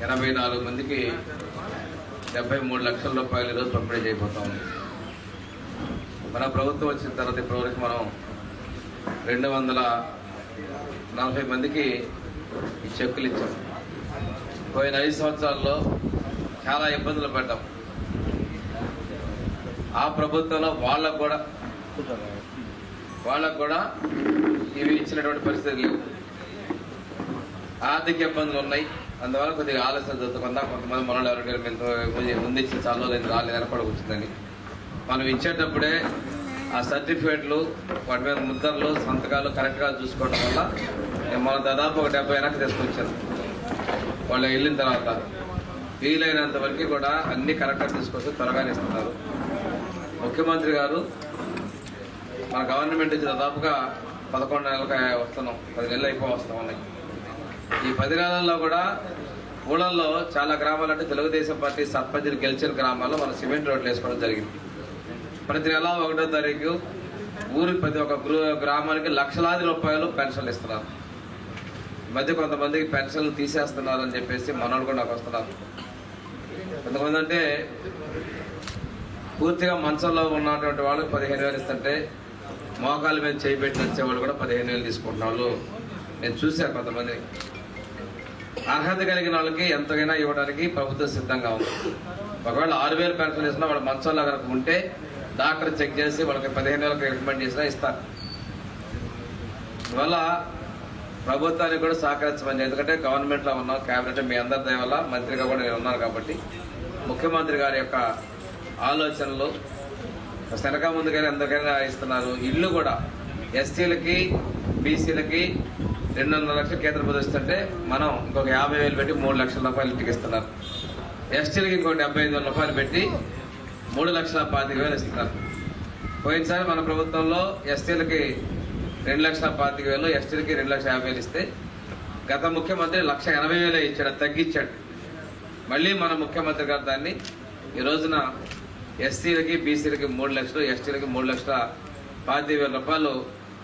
84 మందికి 73 లక్షల రూపాయలు ఈరోజు పంపిణీ చేయబోతా ఉంది. మన ప్రభుత్వం వచ్చిన తర్వాత ఇప్పటివరకు మనం 240 మందికి ఈ చెక్కులు ఇచ్చాం. పోయిన 5 సంవత్సరాల్లో చాలా ఇబ్బందులు పడ్డాం. ఆ ప్రభుత్వంలో వాళ్ళకు కూడా ఇవి ఇచ్చినటువంటి పరిస్థితి లేవు. ఆర్థిక ఇబ్బందులు ఉన్నాయి. అందువల్ల కొద్దిగా ఆలస్యం జరుగుతుందా, కొంతమంది మనలో ఎవరికైనా ముందు ఇచ్చిన చాలా రాలేదు వెనపడి వచ్చిందని మనం ఇచ్చేటప్పుడే ఆ సర్టిఫికేట్లు వాటి మీద ముద్రలు సంతకాలు కరెక్ట్గా చూసుకోవడం వల్ల మనం దాదాపు ఒక 70 వెనక్కి తీసుకొచ్చాను. వాళ్ళు వెళ్ళిన తర్వాత వీలైనంత వరకు కూడా అన్ని కరెక్ట్గా తీసుకొచ్చి త్వరగానే ఇస్తున్నారు. ముఖ్యమంత్రి గారు మన గవర్నమెంట్ నుంచి దాదాపుగా 11 నెలలకు వస్తున్నాం, 10 నెలలు అయిపో వస్తా ఉన్నాయి. ఈ 10 నెలల్లో కూడా ఊళ్ళల్లో చాలా గ్రామాలు అంటే తెలుగుదేశం పార్టీ సర్పంచులు గెలిచిన గ్రామాల్లో మనం సిమెంట్ రోడ్లు వేసుకోవడం జరిగింది. ప్రతి నెల 1వ తారీఖు ఊరికి ప్రతి ఒక్క గ్రామానికి లక్షలాది రూపాయలు పెన్షన్లు ఇస్తున్నారు. ఈ మధ్య కొంతమందికి పెన్షన్లు తీసేస్తున్నారు అని చెప్పేసి మనోళ్ళు కూడా నాకు వస్తున్నారు. కొంతమంది అంటే పూర్తిగా మంచంలో ఉన్నటువంటి వాళ్ళకి 15,000 ఇస్తుంటే మోకాల మీద చేయి పెట్టి వచ్చేవాళ్ళు కూడా 15,000 తీసుకుంటున్న వాళ్ళు నేను చూశాను. కొంతమంది అర్హత కలిగిన వాళ్ళకి ఎంతైనా ఇవ్వడానికి ప్రభుత్వం సిద్ధంగా ఉంది. ఒకవేళ 6,000 పెన్షన్ ఇస్తున్నా వాళ్ళు మంచంలో కనుక ఉంటే డాక్టర్ చెక్ చేసి వాళ్ళకి 15,000 రికమెండ్ చేసినా ఇస్తారు. అందువల్ల ప్రభుత్వానికి కూడా సహకరించమని, ఎందుకంటే గవర్నమెంట్లో ఉన్నాం, క్యాబినెట్ మీ అందరి దయ వల్ల మంత్రిగా కూడా నేను ఉన్నాను కాబట్టి ముఖ్యమంత్రి గారి యొక్క ఆలోచనలు వెనక ముందుకైనా ఎంతకైనా ఇస్తున్నారు. ఇల్లు కూడా ఎస్సీలకి బీసీలకి 2.5 లక్షలు కేంద్ర ప్రభుత్వం ఇస్తుంటే మనం ఇంకొక 50,000 పెట్టి 3 లక్షల రూపాయలు ఇంటికి ఇస్తున్నారు. ఎస్టీలకి ఇంకొక 75,000 రూపాయలు పెట్టి 3,25,000 ఇస్తున్నారు. పోయినసారి మన ప్రభుత్వంలో ఎస్టీలకి 2,25,000, ఎస్టీలకి 2,50,000 ఇస్తే గత ముఖ్యమంత్రి 1,80,000 ఇచ్చాడు, తగ్గించాడు. మళ్ళీ మన ముఖ్యమంత్రి గారు దాన్ని ఈ రోజున ఎస్సీలకి బీసీలకి 3 లక్షలు, ఎస్టీలకి 3,25,000 రూపాయలు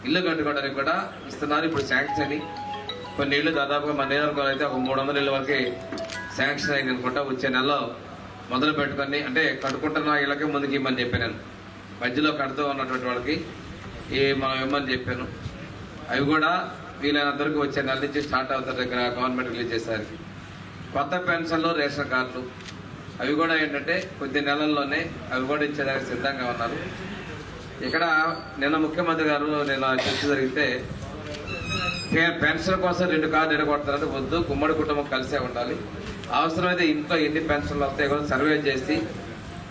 ఇల్లు కట్టుకోవడానికి కూడా ఇస్తున్నారు. ఇప్పుడు శాంక్షన్ అని కొన్ని ఇళ్ళు దాదాపుగా మన నియోజకవర్గంలో అయితే ఒక 300 ఇళ్ళ వరకు శాంక్షన్ అయింది అనుకుంటా. వచ్చే నెలలో మొదలు పెట్టుకొని అంటే కట్టుకుంటున్న ఇళ్ళకే ముందుకు ఇవ్వమని చెప్పాను. నేను మధ్యలో కడుతూ ఉన్నటువంటి వాళ్ళకి మనం ఇవ్వమని చెప్పాను. అవి కూడా వీలైనంతవరకు వచ్చే నెల నుంచి స్టార్ట్ అవుతారు. దగ్గర గవర్నమెంట్ రిలీజ్ చేశారు. కొత్త పెన్షన్లు, రేషన్ కార్డులు అవి కూడా ఏంటంటే కొద్ది నెలల్లోనే అవి కూడా ఇచ్చేదానికి సిద్ధంగా ఉన్నారు. ఇక్కడ నిన్న ముఖ్యమంత్రి గారు నేను చర్చ జరిగితే పెన్షన్ కోసం 2 కార్డు ఎడగొడతారంటే వద్దు, గుమ్మడి కుటుంబం కలిసే ఉండాలి. అవసరమైతే ఇంట్లో ఎన్ని పెన్షన్లు వస్తాయో కూడా సర్వే చేసి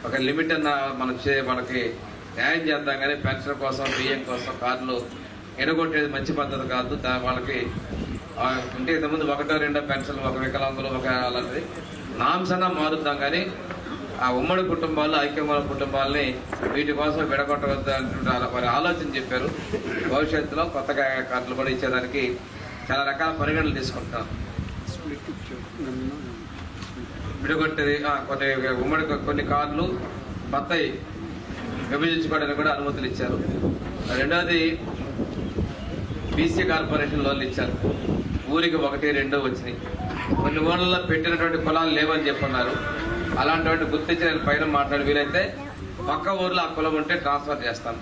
ఒక లిమిట్ అన్న మనకి న్యాయం చేద్దాం. కానీ పెన్షన్ కోసం బియ్యం కోసం కార్డులు ఎడగొట్టేది మంచి పద్ధతి కాదు. వాళ్ళకి అంటే ఇంతకుముందు 1, 2 పెన్షన్లు, ఒక వికలాంగులు, ఒక అలాంటిది నాంసన్నా మారుద్దాం. కానీ ఆ ఉమ్మడి కుటుంబాలు, ఐక్యమైన కుటుంబాలని వీటి కోసం విడగొట్టవద్దు అంటుంటారు. వారి ఆలోచన చెప్పారు. భవిష్యత్తులో కొత్తగా కార్డులు కూడా ఇచ్చేదానికి చాలా రకాల పరిగణలు తీసుకుంటున్నారు. విడగొట్టేది ఉమ్మడి కొన్ని కార్డులు కొత్తవి విభజించుకోవడానికి కూడా అనుమతులు ఇచ్చారు. రెండవది బీసీ కార్పొరేషన్ లోన్లు ఇచ్చారు. ఊరికి 1, 2 వచ్చినాయి. కొన్ని ఊళ్ళలో పెట్టినటువంటి కులాలు లేవని చెప్పున్నారు. అలాంటి గుర్తించిన పైన మాట్లాడి వీలైతే పక్క ఊర్లో ఆ కులం ఉంటే ట్రాన్స్ఫర్ చేస్తాను,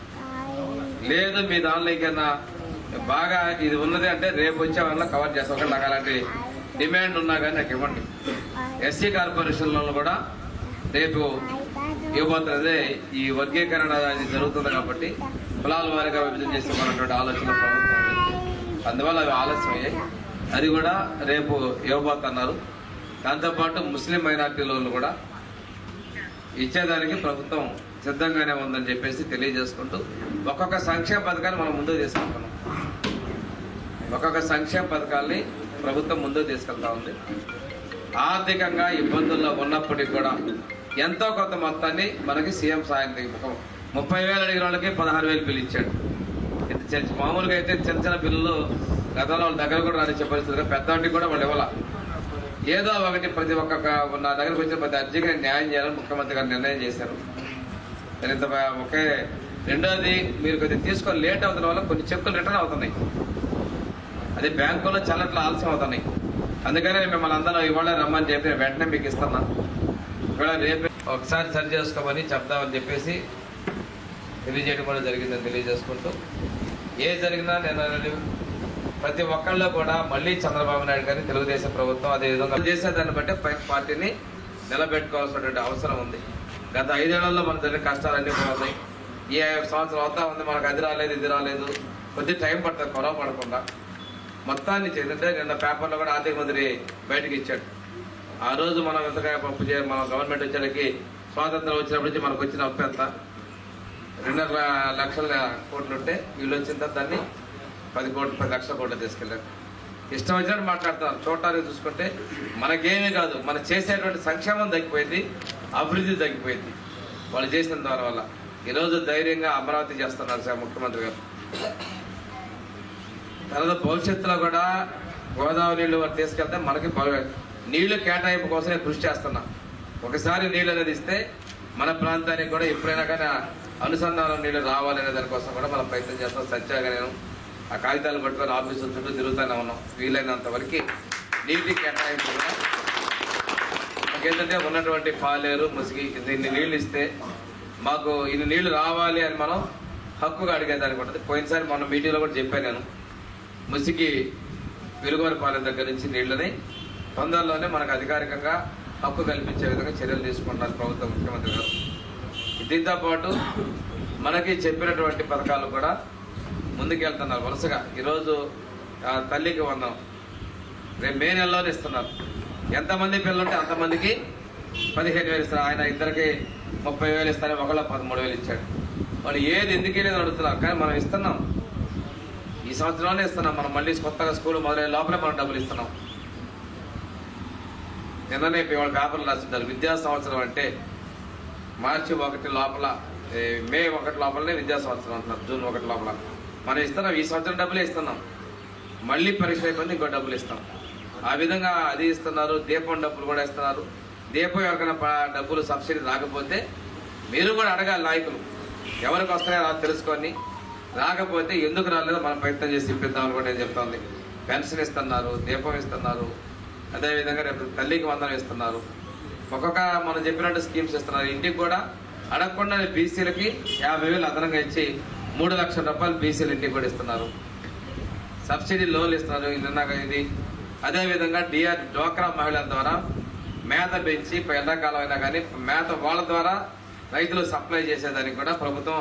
లేదు మీ దానిలో ఇంకన్నా బాగా ఇది ఉన్నది అంటే రేపు వచ్చే వల్ల కవర్ చేస్తాం. నాకు అలాంటి డిమాండ్ ఉన్నా కానీ నాకు ఇవ్వండి. ఎస్సీ కార్పొరేషన్లో కూడా రేపు ఇవ్వబోతున్నదే ఈ వర్గీకరణ జరుగుతుంది కాబట్టి కులాల వారిగా విభజన చేసుకోవాలన్నటువంటి ఆలోచన ప్రభుత్వం. అందువల్ల అవి ఆలస్యం అయ్యాయి. అది కూడా రేపు ఇవ్వబోతున్నారు. దాంతోపాటు ముస్లిం మైనార్టీ లోన్లు కూడా ఇచ్చేదానికి ప్రభుత్వం సిద్ధంగానే ఉందని చెప్పేసి తెలియజేసుకుంటూ ఒక్కొక్క సంక్షేమ పథకాన్ని మనం ముందుకు తీసుకుంటున్నాం. ఒక్కొక్క సంక్షేమ పథకాన్ని ప్రభుత్వం ముందుకు తీసుకెళ్తా ఉంది. ఆర్థికంగా ఇబ్బందుల్లో ఉన్నప్పటికీ కూడా ఎంతో కొంత మొత్తాన్ని మనకి సీఎం సాయం 30,000 అడిగిన వాళ్ళకి 16,000 బిల్లు ఇచ్చాడు. మామూలుగా అయితే చిన్న చిన్న బిల్లులు గతంలో వాళ్ళ దగ్గర కూడా రానిచ్చే పరిస్థితులు, పెద్దవాటికి కూడా వాళ్ళు ఇవ్వాల. ఏదో ఒకటి ప్రతి ఒక్క నా దగ్గరకు వచ్చిన ప్రతి అర్జీగా న్యాయం చేయాలని ముఖ్యమంత్రి గారు నిర్ణయం చేశారు. ఇంత ఒకే. రెండోది, మీరు కొద్దిగా తీసుకొని లేట్ అవుతున్న వల్ల కొన్ని చెక్కులు రిటర్న్ అవుతున్నాయి. అది బ్యాంకుల్లో చాలా ఆలస్యం అవుతున్నాయి. అందుకనే మిమ్మల్ని అందరూ ఇవాళ రమ్మని చెప్పి వెంటనే మీకు ఇస్తున్నా. ఇవాళ రేపు ఒకసారి సరి చేసుకోమని చెప్దామని చెప్పేసి తెలియజేయడం కూడా జరిగిందని తెలియజేసుకుంటూ, ఏ జరిగినా నేను ప్రతి ఒక్కళ్ళు కూడా మళ్ళీ చంద్రబాబు నాయుడు గారిని తెలుగుదేశం ప్రభుత్వం అదేవిధంగా చేసేదాన్ని బట్టి పార్టీని నిలబెట్టుకోవాల్సినటువంటి అవసరం ఉంది. గత 5 ఏళ్లలో మన జరిగిన కష్టాలన్నీ పోతాయి. ఈ సంవత్సరం అవుతా ఉంది, మనకు అది రాలేదు ఇది రాలేదు, కొద్ది టైం పడుతుంది కొరవ పడకుండా. మొత్తాన్ని చేద్దంటే నిన్న పేపర్లో కూడా ఆర్థిక మంత్రి బయటకు ఇచ్చాడు. ఆ రోజు మనం ఎంతగా పప్పు మన గవర్నమెంట్ వచ్చేటికి స్వాతంత్రం వచ్చినప్పటి నుంచి మనకు వచ్చిన అప్పు ఎంత 2.5 లక్షల కోట్లు ఉంటే వీళ్ళు వచ్చిన తర్వాత దాన్ని 10 లక్షల కోట్లు తీసుకెళ్ళారు. ఇష్టం వచ్చినట్టు మాట్లాడుతున్నారు. చూడటానికి చూసుకుంటే మనకేమీ కాదు, మనం చేసేటువంటి సంక్షేమం తగ్గిపోయింది, అభివృద్ధి తగ్గిపోయింది వాళ్ళు చేసిన దాని వల్ల. ఈరోజు ధైర్యంగా అమరావతి చేస్తున్నారు సార్ ముఖ్యమంత్రి గారు. తర్వాత భవిష్యత్తులో కూడా గోదావరి నీళ్లు తీసుకెళ్తే మనకి నీళ్లు కేటాయింపు కోసం నేను కృషి చేస్తున్నా. ఒకసారి నీళ్ళు అనేది ఇస్తే మన ప్రాంతానికి కూడా ఎప్పుడైనా కానీ అనుసంధానం నీళ్లు రావాలనే దానికోసం కూడా మనం ప్రయత్నం చేస్తాం. సత్యాగా నేను ఆ కాగితాలు పట్టుకొని ఆఫీసుల చుట్టూ తిరుగుతూనే ఉన్నాం. వీలైనంత వరకు నీటి కేటాయింపు కూడా మాకేంటంటే ఉన్నటువంటి పాలేరు ముసిగి ఇన్ని నీళ్లు ఇస్తే మాకు ఇన్ని నీళ్లు రావాలి అని మనం హక్కుగా అడిగేదానికి ఉంటుంది. పోయినసారి మన మీటింగ్లో కూడా చెప్పాను నేను, ముసిగి వెలుగువారిపాలెం దగ్గర నుంచి నీళ్లని తొందరలోనే మనకు అధికారికంగా హక్కు కల్పించే విధంగా చర్యలు తీసుకుంటారు ప్రభుత్వం ముఖ్యమంత్రి గారు. దీంతో పాటు మనకి చెప్పినటువంటి పథకాలు కూడా ముందుకెళ్తున్నారు వరుసగా. ఈరోజు తల్లికి వందనం రేపు మే నెలలోనే ఇస్తున్నారు. ఎంతమంది పిల్లలు ఉంటే అంతమందికి 15,000 ఇస్తారు. ఆయన ఇద్దరికి 30,000 ఇస్తారని ఒకళ్ళ 13,000 ఇచ్చాడు. వాళ్ళు ఏది ఎందుకు లేదని అడుగుతున్నారు, కానీ మనం ఇస్తున్నాం. ఈ సంవత్సరంలోనే ఇస్తున్నాం. మనం మళ్ళీ కొత్తగా స్కూల్ మొదలైన లోపలే మనం డబ్బులు ఇస్తున్నాం. నిన్ననే వాళ్ళు పేపర్లు రాస్తుంటారు, విద్యా సంవత్సరం అంటే మార్చి 1 లోపల మే 1 లోపలనే విద్యా సంవత్సరం అంటున్నారు. జూన్ 1 లోపల మనం ఇస్తున్నాం. ఈ సంవత్సరం డబ్బులే ఇస్తున్నాం. మళ్ళీ పరీక్ష అయిపోయింది ఇంకో డబ్బులు ఇస్తాం. ఆ విధంగా అది ఇస్తున్నారు. దీపం డబ్బులు కూడా ఇస్తున్నారు. దీపం ఎవరికైనా డబ్బులు సబ్సిడీ రాకపోతే మీరు కూడా అడగాలి నాయకులు, ఎవరికి వస్తాయో అలా తెలుసుకొని, రాకపోతే ఎందుకు రాలేదో మనం ప్రయత్నం చేసి ఇప్పిద్దామని కూడా నేను చెప్తోంది. పెన్షన్ ఇస్తున్నారు, దీపం ఇస్తున్నారు, అదేవిధంగా రేపు తల్లికి వందనం ఇస్తున్నారు. ఒక్కొక్క మనం చెప్పినట్టు స్కీమ్స్ ఇస్తున్నారు. ఇంటికి కూడా అడగకుండా బీసీలకి 50,000 అదనంగా ఇచ్చి 3 లక్షల రూపాయలు బీసీలు ఇంటికి కూడా ఇస్తున్నారు. సబ్సిడీ లోన్లు ఇస్తున్నారు. ఇది అదేవిధంగా డ్వాక్రా మహిళల ద్వారా మేత పెంచి ఎండాకాలం అయినా కానీ మేత వాళ్ళ ద్వారా రైతులు సప్లై చేసేదానికి కూడా ప్రభుత్వం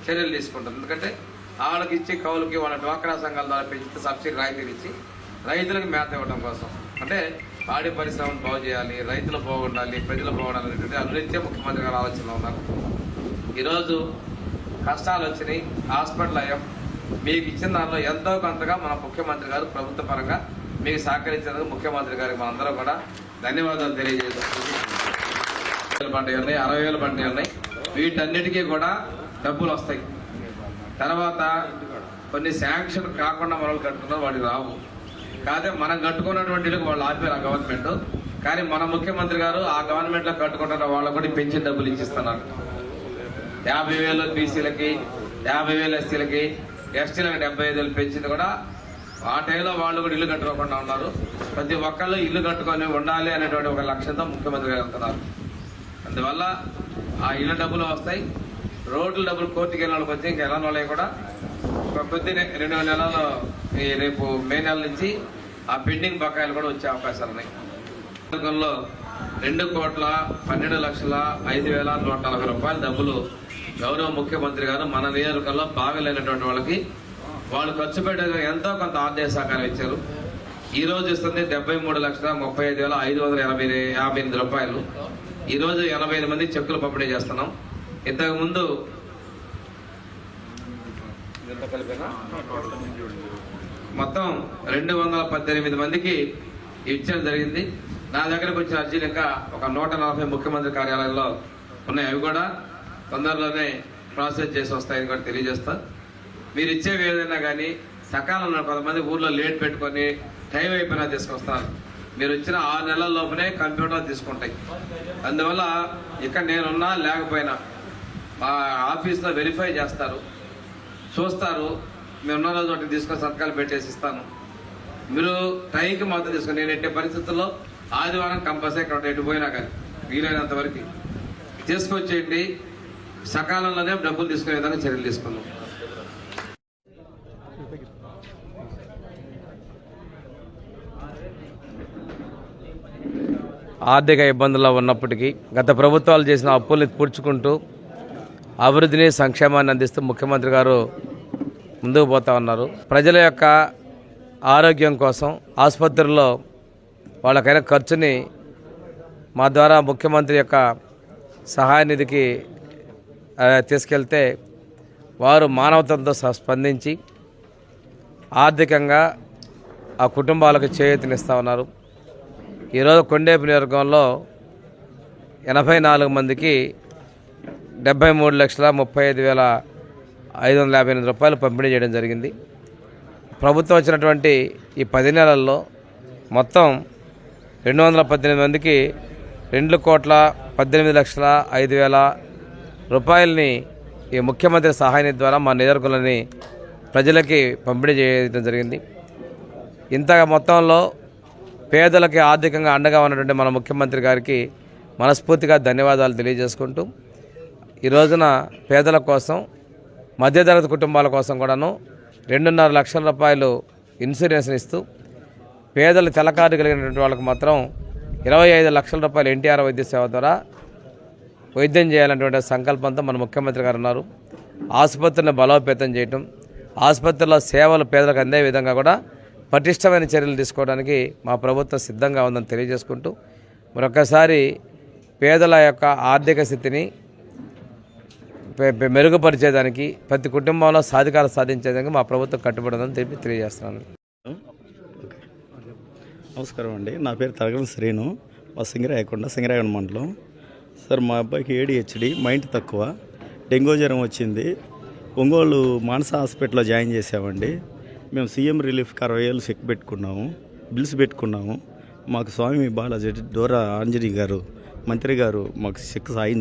చర్యలు తీసుకుంటుంది. ఎందుకంటే వాళ్ళకి ఇచ్చి కౌలుకి వాళ్ళ డ్వాక్రా సంఘాల ద్వారా పెంచితే సబ్సిడీ రాయితీలు ఇచ్చి రైతులకు మేత ఇవ్వడం కోసం, అంటే పాడి పరిశ్రమను బాగు చేయాలి, రైతులు బాగుండాలి, ప్రజలు బాగుండాలి అనేటువంటి అనునిత్యం ముఖ్యమంత్రి గారు ఆలోచనలో ఉన్నారు. ఈరోజు కష్టాలు వచ్చినాయి, హాస్పిటల్ అయ్యాం. మీకు ఇచ్చిన దానిలో ఎంతో కొంతగా మన ముఖ్యమంత్రి గారు ప్రభుత్వ పరంగా మీకు సహకరించినందుకు ముఖ్యమంత్రి గారికి మనందరం కూడా ధన్యవాదాలు తెలియజేస్తాం. పండుగ ఉన్నాయి, 60,000 పండుగ ఉన్నాయి. వీటన్నిటికీ కూడా డబ్బులు వస్తాయి. తర్వాత కొన్ని శాంక్షన్ కాకుండా మనం కట్టుకున్నాం, వాటికి రావు. కాదే మనం కట్టుకున్నటువంటి వాళ్ళు ఆపారు ఆ గవర్నమెంట్. కానీ మన ముఖ్యమంత్రి గారు ఆ గవర్నమెంట్లో కట్టుకుంటున్న వాళ్ళకు కూడా పెన్షన్ డబ్బులు ఇచ్చిస్తున్నారు. 50,000 బీసీలకి, 50,000 ఎస్సీలకి, ఎస్టీలకు 75,000 పెంచింది కూడా ఆ టైంలో వాళ్ళు కూడా ఇల్లు కట్టుకోకుండా ఉన్నారు. ప్రతి ఒక్కళ్ళు ఇల్లు కట్టుకొని ఉండాలి అనేటువంటి ఒక లక్ష్యంతో ముఖ్యమంత్రి గారు వెళ్తున్నారు. అందువల్ల ఆ ఇళ్ళ డబ్బులు వస్తాయి. రోడ్ల డబ్బులు కోర్టుకి వెళ్ళిన వాళ్ళకి వచ్చి ఇంకా ఎలా వాళ్ళవి కూడా కొద్ది 2 నెలల్లో రేపు మే నెల నుంచి ఆ పెండింగ్ బకాయిలు కూడా వచ్చే అవకాశాలు ఉన్నాయి. 2,12,05,140 రూపాయల డబ్బులు గౌరవ ముఖ్యమంత్రి గారు మన నియోజకవర్గంలో బాగలేనటువంటి వాళ్ళకి వాళ్ళు ఖర్చు పెట్టే ఎంతో కొంత ఆర్థిక సహకారం ఇచ్చారు. ఈ రోజు ఇస్తుంది 73,35,558 రూపాయలు. ఈ రోజు 85 మంది చెక్కులు పంపిణీ చేస్తున్నాం. ఇంతకు ముందు మొత్తం 218 మందికి ఇచ్చడం జరిగింది. నా దగ్గరకు వచ్చిన అర్జీలు ఇంకా ఒక 140 ముఖ్యమంత్రి కార్యాలయంలో ఉన్నాయి. అవి కూడా తొందరలోనే ప్రాసెస్ చేసి వస్తాయని కూడా తెలియజేస్తా. మీరు ఇచ్చేవి ఏదైనా కానీ సకాలంలో కొంతమంది ఊర్లో లేట్ పెట్టుకొని టైం అయిపోయినా తీసుకొస్తారు. మీరు వచ్చిన 6 నెలల లోపునే కంప్యూటర్ తీసుకుంటాయి. అందువల్ల ఇక్కడ నేనున్నా లేకపోయినా మా ఆఫీస్లో వెరిఫై చేస్తారు, చూస్తారు. మేము ఉన్న రోజు ఒకటి తీసుకొని సంతకాలు పెట్టేసి ఇస్తాను. మీరు టైంకి మాత్రం తీసుకోండి. నేను ఎట్టే పరిస్థితుల్లో ఆదివారం కంపల్సరీ ఇక్కడ ఎటు పోయినా కానీ వీలైనంత వరకు తీసుకొచ్చేయండి. సకాలంలోనే డబ్బులు తీసుకునే విధంగా చర్యలు తీసుకున్నాం. ఆర్థిక ఇబ్బందుల్లో ఉన్నప్పటికీ గత ప్రభుత్వాలు చేసిన అప్పుల్ని పూడ్చుకుంటూ అభివృద్ధిని సంక్షేమాన్ని అందిస్తూ ముఖ్యమంత్రి గారు ముందుకు పోతా ఉన్నారు. ప్రజల యొక్క ఆరోగ్యం కోసం ఆసుపత్రుల్లో వాళ్ళకైన ఖర్చుని మా ద్వారా ముఖ్యమంత్రి యొక్క సహాయ నిధికి తీసుకెళ్తే వారు మానవత్వంతో స్పందించి ఆర్థికంగా ఆ కుటుంబాలకు చేయూతనిస్తూ ఉన్నారు. ఈరోజు కొండేపు నియోజకవర్గంలో 84 మందికి 73,35,558 రూపాయలు పంపిణీ చేయడం జరిగింది. ప్రభుత్వం వచ్చినటువంటి ఈ 10 నెలల్లో మొత్తం 218 మందికి 2,18,05,000 రూపాయలని ఈ ముఖ్యమంత్రి సహాయ నిధి ద్వారా మా నియోజకవర్గంలోని ప్రజలకి పంపిణీ చేయడం జరిగింది. ఇంత మొత్తంలో పేదలకి ఆర్థికంగా అండగా ఉన్నటువంటి మన ముఖ్యమంత్రి గారికి మనస్ఫూర్తిగా ధన్యవాదాలు తెలియజేసుకుంటూ ఈ రోజున పేదల కోసం మధ్యతరగతి కుటుంబాల కోసం కూడాను 2.5 లక్షల రూపాయలు ఇన్సూరెన్స్ని ఇస్తూ పేదలు తెల్లకారు కలిగినటువంటి వాళ్ళకు మాత్రం 25 లక్షల రూపాయలు ఎన్టీఆర్ వైద్య సేవ ద్వారా వైద్యం చేయాలనేటువంటి సంకల్పంతో మన ముఖ్యమంత్రి గారు ఉన్నారు. ఆసుపత్రిని బలోపేతం చేయటం, ఆసుపత్రిలో సేవలు పేదలకు అందే విధంగా కూడా పటిష్టమైన చర్యలు తీసుకోవడానికి మా ప్రభుత్వం సిద్ధంగా ఉందని తెలియజేసుకుంటూ మరొకసారి పేదల యొక్క ఆర్థిక స్థితిని మెరుగుపరిచేదానికి ప్రతి కుటుంబంలో సాధికారం సాధించేదానికి మా ప్రభుత్వం కట్టుబడిందని తెలియజేస్తున్నాను. నమస్కారం అండి. నా పేరు తరగని శ్రీను, మా సింగరాయకొండ మండలం. సార్, మా అబ్బాయికి ADHD, మైండ్ తక్కువ, డెంగ్యూ జ్వరం వచ్చింది. ఒంగోలు మానస హాస్పిటల్లో జాయిన్ చేసామండి. మేము సీఎం రిలీఫ్కి 60,000 చెక్ పెట్టుకున్నాము, బిల్స్ పెట్టుకున్నాము. మాకు స్వామి బాలాజీ డోరా ఆంజనేయ గారు మంత్రి గారు మాకు చెక్ సాయం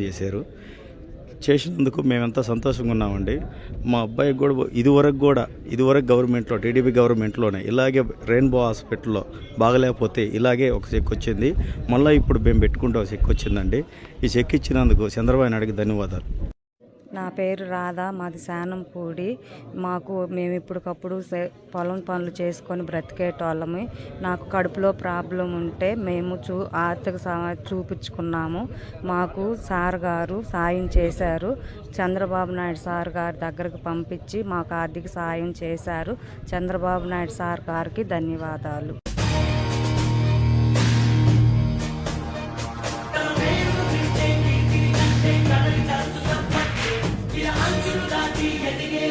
చేసినందుకు మేమెంతా సంతోషంగా ఉన్నామండి. మా అబ్బాయికి కూడా ఇదివరకు గవర్నమెంట్లో, టీడీపీ గవర్నమెంట్లోనే ఇలాగే రెయిన్బో హాస్పిటల్లో బాగలేకపోతే ఇలాగే ఒక చెక్ వచ్చింది. మళ్ళీ ఇప్పుడు మేము పెట్టుకుంటే ఒక చెక్ వచ్చిందండి. ఈ చెక్ ఇచ్చినందుకు చంద్రబాబు నాయుడుకి ధన్యవాదాలు. నా పేరు రాధా, మాది శానంపూడి. మేము ఇప్పటికప్పుడు పొలం పనులు చేసుకొని బ్రతికేటోళ్ళము. నాకు కడుపులో ప్రాబ్లం ఉంటే మేము ఆర్థిక చూపించుకున్నాము. మాకు సార్ గారు సాయం చేశారు. చంద్రబాబు నాయుడు సార్ గారి దగ్గరకు పంపించి మాకు ఆర్థిక సాయం చేశారు. చంద్రబాబు నాయుడు సార్ గారికి ధన్యవాదాలు. అంచులు దాటి ఎదిగే